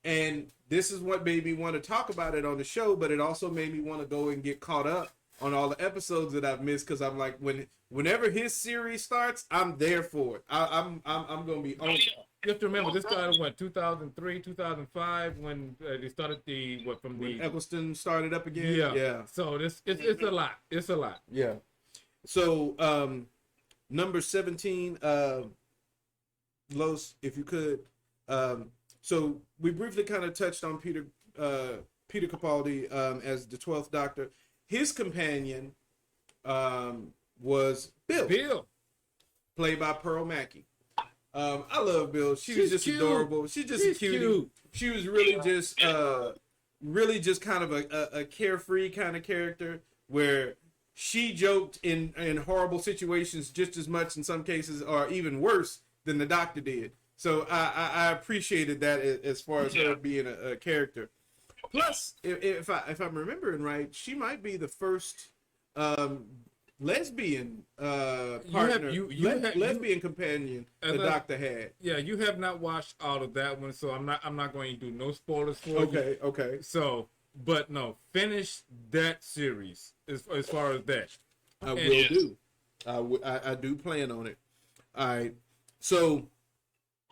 And this is what made me want to talk about it on the show, but it also made me want to go and get caught up on all the episodes that I've missed, because I'm like, whenever his series starts, I'm there for it. I'm gonna be on. You have to remember, this started 2003, 2005 when they started when Eccleston started up again. Yeah. So it's a lot. It's a lot. Yeah. So number 17, Los, if you could. So we briefly kind of touched on Peter Capaldi as the 12th Doctor. His companion was Bill, played by Pearl Mackie. I love Bill. She's just cute. Adorable. She's just a cutie. Cute. She was really just kind of a carefree kind of character, where she joked in horrible situations just as much in some cases, or even worse than the Doctor did. So I appreciated that as far as her being a character. Plus, if I'm remembering right, she might be the first lesbian partner, lesbian companion the Doctor had. Yeah, you have not watched all of that one, so I'm not going to do no spoilers for you. Okay. So, but no, finish that series as far as that. I will do. I do plan on it. All right. So.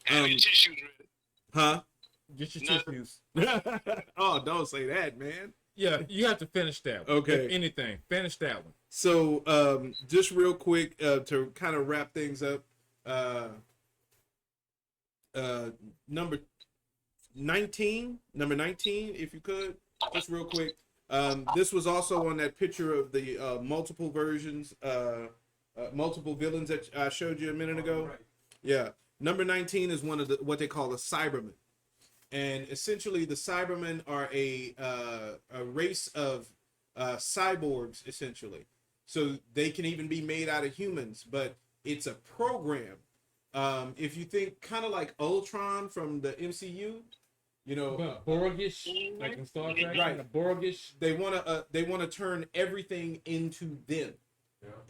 Have your tissues ready. Huh? Get your tissues. Oh, don't say that, man. Yeah, you have to finish that one. Okay. If anything, finish that one. So, just real quick to kind of wrap things up. Number 19, if you could, just real quick. This was also on that picture of the multiple versions, multiple villains that I showed you a minute ago. Right. Yeah. Number 19 is one of what they call a Cyberman. And essentially the Cybermen are a race of cyborgs, essentially. So they can even be made out of humans, but it's a program. If you think kind of like Ultron from the MCU, Borgish, like in Star Trek, right? Borgish. They wanna turn everything into them,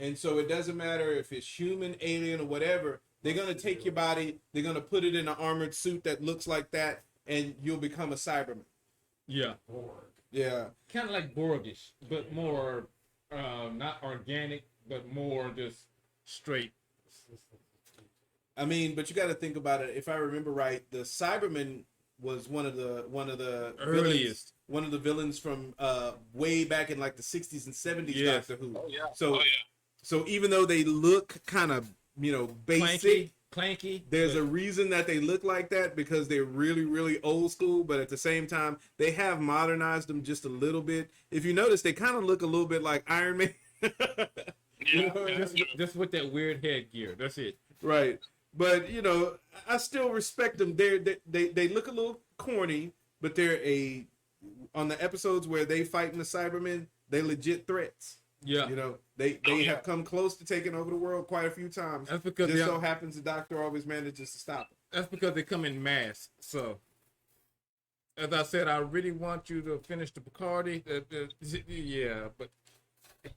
and so it doesn't matter if it's human, alien, or whatever. They're gonna take your body, they're gonna put it in an armored suit that looks like that, and you'll become a Cyberman. Yeah. Yeah. Kind of like Borgish, but more not organic, but more just straight. I mean, but you got to think about it. If I remember right, the Cyberman was one of the earliest, one of the villains from way back in like the 60s and 70s. Yes. Doctor Who. Oh yeah. So even though they look kind of basic, clanky, there's a reason that they look like that, because they're really, really old school, but at the same time they have modernized them just a little bit. If you notice, they kind of look a little bit like Iron Man. Just with that weird headgear. That's it. Right. But I still respect them. They look a little corny, but they're on the episodes where they fighting the Cybermen, they legit threats. Yeah. You know, they have come close to taking over the world quite a few times. That's because just so happens the Doctor always manages to stop it. That's because they come in mass. So, as I said, I really want you to finish the Picardy. Yeah, but.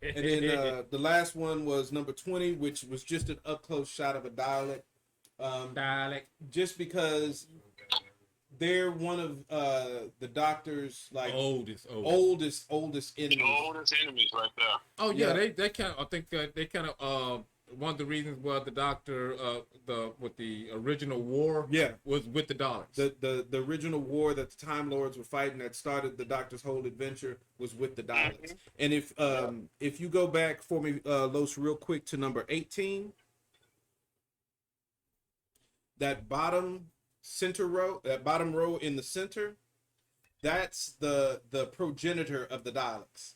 And then the last one was number 20, which was just an up close shot of a Dalek. Just because they're one of the Doctor's like oldest enemies. Oldest enemies right there. Oh yeah, they kind of. I think they kind of. One of the reasons was the Doctor, the original war, was with the Daleks. The original war that the Time Lords were fighting that started the Doctor's whole adventure was with the Daleks. And if you go back for me, Los, real quick to number 18, that bottom row in the center, that's the progenitor of the Daleks.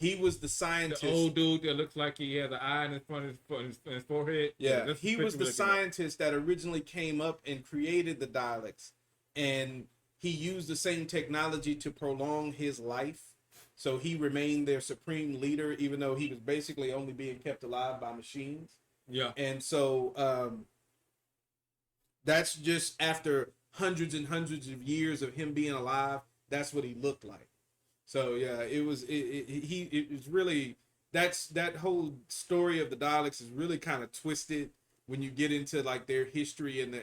He was the scientist. The old dude that looks like he has an eye in front of his forehead. Yeah, he was the scientist that originally came up and created the Daleks. And he used the same technology to prolong his life. So he remained their supreme leader, even though he was basically only being kept alive by machines. Yeah. And so that's just after hundreds and hundreds of years of him being alive. That's what he looked like. So yeah, it was really, that whole story of the Daleks is really kind of twisted when you get into like their history and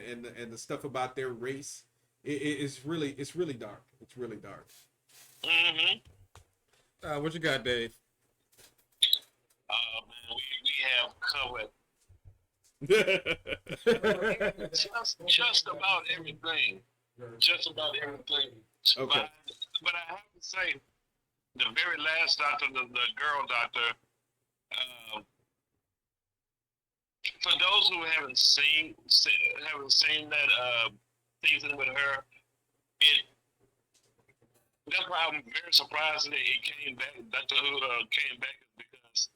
the stuff about their race. It's really dark. It's really dark. Mm-hmm. What you got, Dave? Man, we have covered just about everything. Just about everything. Okay. But I have to say, the very last Doctor, the girl Doctor, for those who haven't seen that season with her, that's why I'm very surprised that it came back. Doctor Who came back because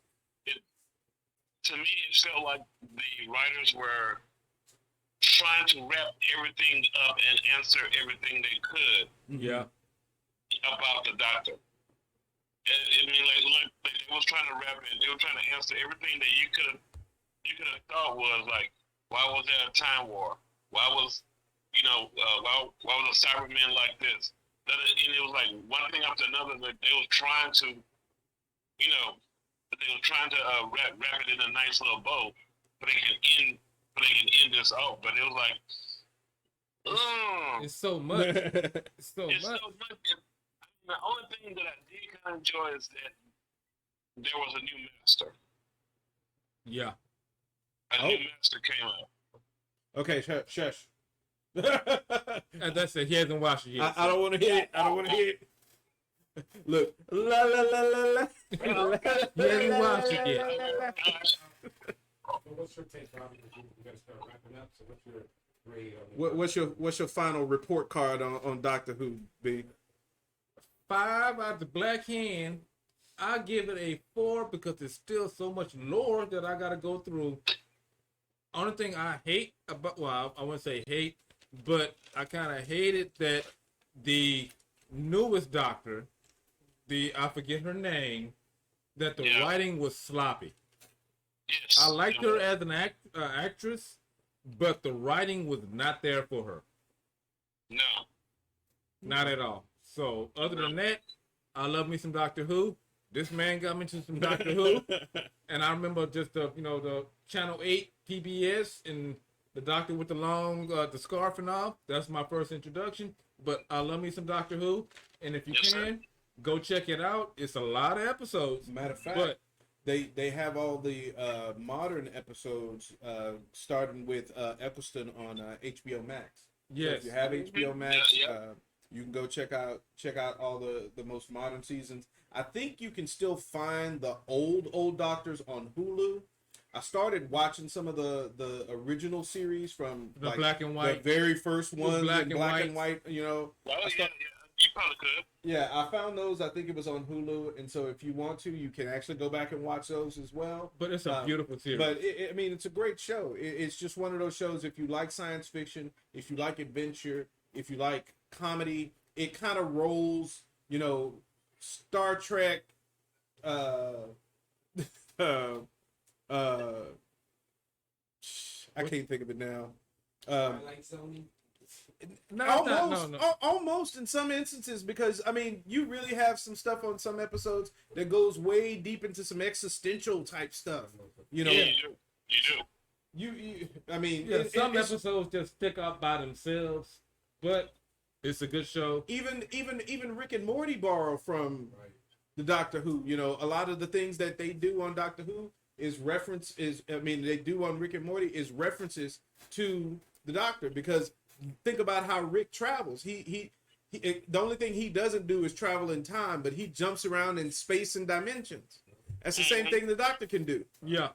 to me it felt like the writers were trying to wrap everything up and answer everything they could. Yeah. About the Doctor. I mean, like they was trying to wrap it. They were trying to answer everything that you could have thought was like, why was there a time war? Why was why was a Cyberman like this? And it was like one thing after another. That they was trying to, wrap it in a nice little bow, but they can end this off. But it was like, it's so much. It's so much. The only thing that I did kind of enjoy is that there was a new master. Yeah. A new master came out. Okay, shush. As I said, he hasn't watched it yet. I don't want to hear it. I don't want to hear it. Look. La la la la la. He hasn't watched it yet. So what's your take, Robbie? We got to start wrapping up. So what's your grade on What's your final report card on Doctor Who, B? 5 out of the black hand. I give it a 4 because there's still so much lore that I gotta go through. Only thing I hate about, well, I wouldn't say hate, but I kind of hated that the newest Doctor, I forget her name, that the writing was sloppy. Yes. I liked her as an actress, but the writing was not there for her. No. Not at all. So other than that, I love me some Doctor Who. This man got me to some Doctor Who, and I remember just the Channel 8 PBS and the Doctor with the long the scarf and all. That's my first introduction. But I love me some Doctor Who, and if you can, go check it out. It's a lot of episodes. Matter of fact, but they have all the modern episodes starting with Eccleston on HBO Max. Yes. So if you have HBO Max, you can go check out all the most modern seasons. I think you can still find the old Doctors on Hulu. I started watching some of the original series from the black and white, the very first ones, black and white. You know, you probably could. Yeah, I found those. I think it was on Hulu, and so if you want to, you can actually go back and watch those as well. But it's a beautiful series. But I mean, it's a great show. It's just one of those shows. If you like science fiction, if you like adventure, if you like comedy, it kind of rolls. Star Trek, uh, I can't think of it now. Twilight Zone. Almost in some instances, because I mean, you really have some stuff on some episodes that goes way deep into some existential type stuff. You know, Yeah, you do. I mean, Yeah, some episodes just stick out by themselves, but it's a good show. Even Rick and Morty borrow from the Doctor Who. You know, a lot of the things that they do on Doctor Who they do on Rick and Morty is references to the Doctor, because think about how Rick travels. He the only thing he doesn't do is travel in time, but he jumps around in space and dimensions. That's the same thing the Doctor can do. Yeah.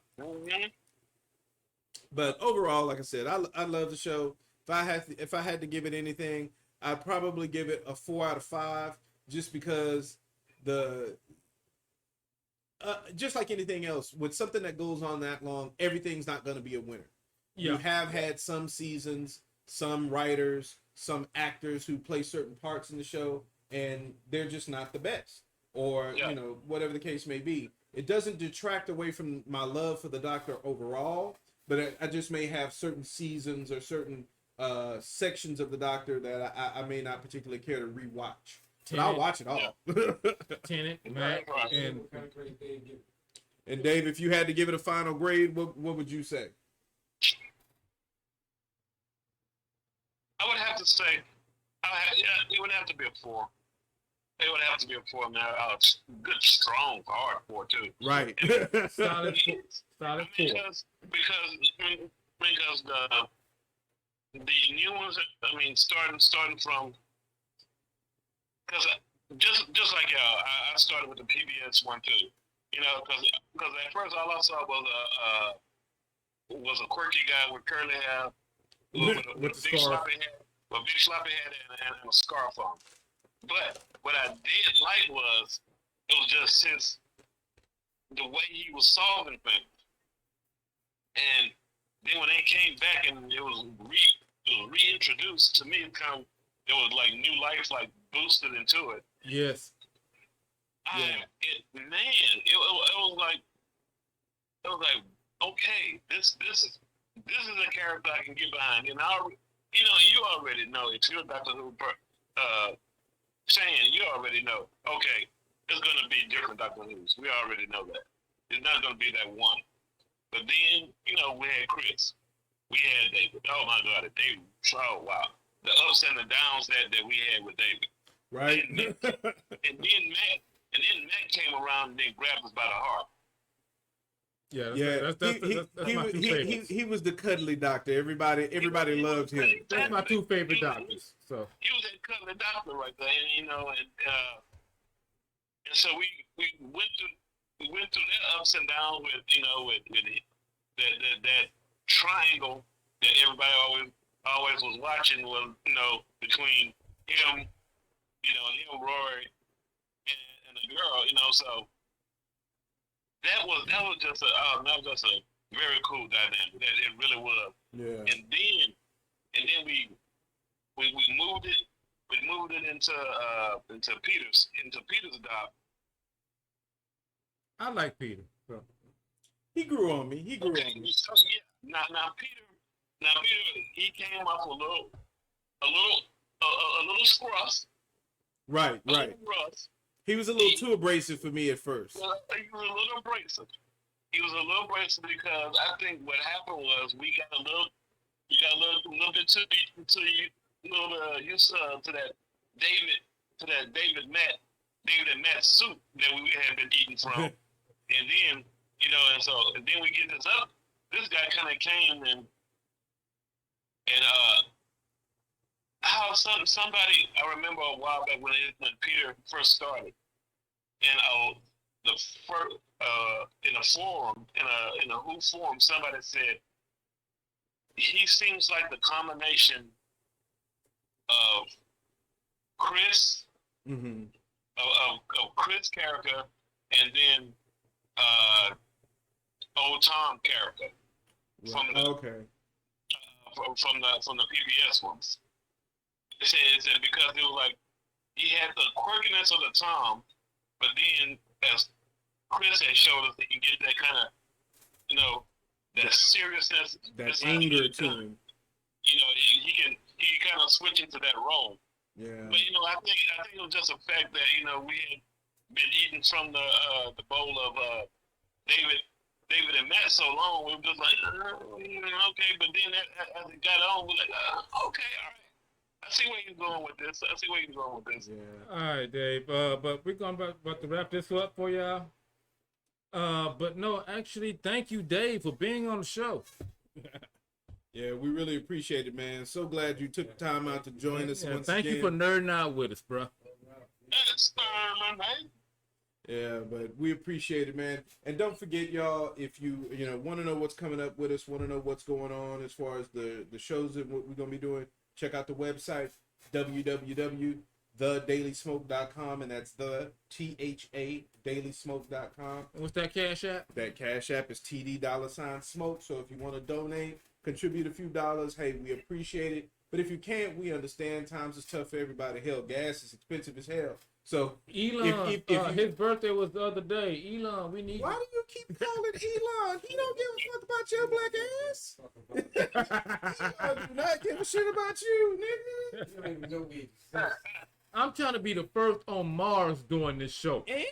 But overall, like I said, I love the show. If I had to give it anything, I'd probably give it a 4 out of 5, just because just like anything else, with something that goes on that long, everything's not going to be a winner. Yeah. You have had some seasons, some writers, some actors who play certain parts in the show, and they're just not the best, or you know, whatever the case may be. It doesn't detract away from my love for the Doctor overall, but I just may have certain seasons or certain sections of the Doctor that I may not particularly care to rewatch. But I'll watch it all. Tennant, Matt, and Dave, if you had to give it a final grade, what would you say? I would have to say, it would have to be a 4. It would have to be a 4 now. Good, strong, hard 4 too. Right. Solid 4. Because the new ones, I mean, starting from, because just like y'all, I started with the PBS one too. You know, because at first all I saw was a quirky guy with curly hair, with a big sloppy head and a scarf on. But what I did like was it was just the way he was solving things. And then when they came back and it was reintroduced to me, it was like new life, like boosted into it. Yes. It was like okay, this is a character I can get behind, and you already know if you're Doctor Who saying, you already know, okay, there's gonna be different Doctor Who's. We already know that. It's not gonna be that one. But then, we had Chris. We had David. Oh my God, David. Oh wow. The ups and the downs that we had with David. Right. And then Matt came around and then grabbed us by the heart. That's my two favorites. He was the cuddly Doctor. Everybody loved him. That's my two favorite Doctors. So he was that cuddly Doctor right there, and so we went through their ups and downs with that triangle that everybody always was watching was between him, him, Rory, and the girl, so that was just a very cool dynamic. That it really was. Yeah. And then we moved it into Peter's doc. I like Peter. So. He grew on me. So, yeah. Now Peter, he came off a little scruff. Right. He was a little too abrasive for me at first. He was a little abrasive. Because I think what happened was we got a little bit too used to that David and Matt soup that we had been eating from, and then and then we get this up. This guy kind of came and how somebody, I remember a while back when Peter first started, and in a forum, in a Who forum, somebody said he seems like the combination of Chris, of Chris character, and then old Tom character from the PBS ones. It said because it was like he had the quirkiness of the Tom, but then Chris has showed us that he can get that kind of, you know, that seriousness, that anger to him. You know, he kind of switch into that role. Yeah. But you know, I think it was just a fact that you know we had been eating from the bowl of David and Matt so long. We were just like, okay. But then as it got on, we're like, okay, all right. I see where you're going with this. Yeah. All right, Dave. But we're going about to wrap this up for y'all. But no, actually, thank you, Dave, for being on the show. Yeah, we really appreciate it, man. So glad you took the time out to join us once thank again. you for nerding out with us, bro. Yeah, but we appreciate it, man. And don't forget, y'all, if you want to know what's coming up with us, want to know what's going on as far as the shows that we're going to be doing, check out the website, www.thedailysmoke.com, and that's the THA dailysmoke.com. What's that Cash App? That Cash App is TD$Smoke. So if you want to donate, contribute a few dollars, hey, we appreciate it. But if you can't, we understand times is tough for everybody. Hell, gas is expensive as hell. So Elon, his birthday was the other day. Elon, we need. Why do you keep calling Elon? He don't give a fuck about your black ass. Elon do not give a shit about you, nigga. I'm trying to be the first on Mars doing this show. And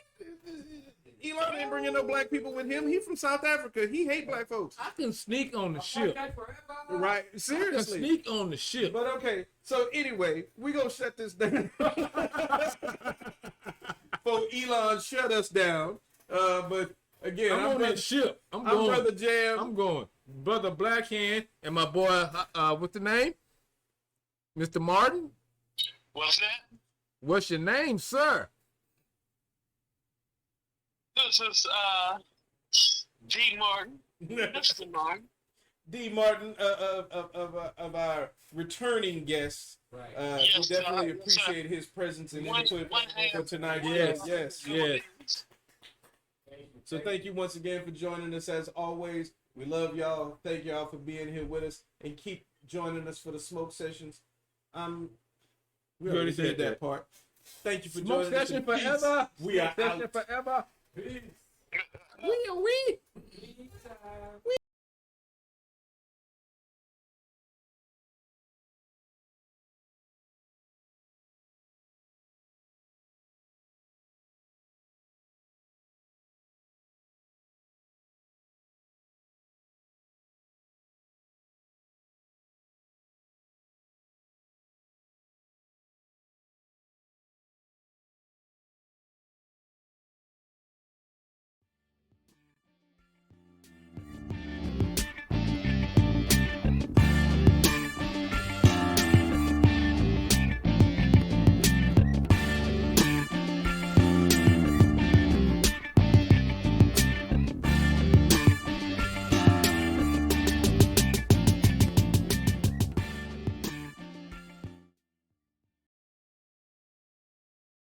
Elon ain't bringing no black people with him. He from South Africa. He hate black folks. I can sneak on the ship. Right? I can Seriously. sneak on the ship. But okay, so anyway, we gonna shut this down. For Elon, shut us down. But again, I'm on that ship. I'm going. Brother Jam. I'm going. Brother Blackhand and my boy, what's the name? Mr. Martin? What's that? What's your name, sir? This is D. Martin, Mr. Martin. D. Martin of our returning guests. Right. Yes, we definitely yes, appreciate his presence and input for tonight. Yes. Yes. Yes. So thank you once again for joining us as always. We love y'all. Thank y'all for being here with us and keep joining us for the smoke sessions. We already said that part. Thank you for Smoke joining us. session in peace. forever. We are Smoke session out. forever. Peace. We. Peace time.